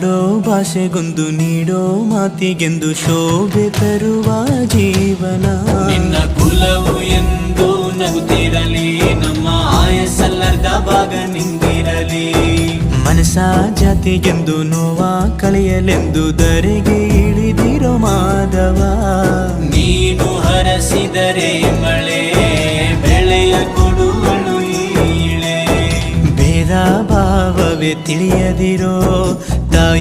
ಆಡೋ ಭಾಷೆಗೊಂದು ನೀಡೋ ಮಾತಿಗೆಂದು ಶೋಭೆ ತರುವ ಜೀವನ. ನಿನ್ನ ಕುಲವು ಎಂದು ನಗುತ್ತಿರಲಿ, ನಮ್ಮ ಆಯಸ್ಸಲ್ಲದ ಭಾಗ ನಿಂದಿರಲಿ. ಮನಸ ಜಾತಿಗೆಂದು ನೋವ ಕಳೆಯಲೆಂದು ಧರೆಗೆ ಇಳಿದಿರೋ ಮಾಧವ. ನೀನು ಹರಸಿದರೆ ಮಳೆ ಬೆಳೆಯ ಕೊಡುವಳು ಈಳೆ. ಭೇದ ಭಾವವೇ ತಿಳಿಯದಿರೋ ತಾಯಿ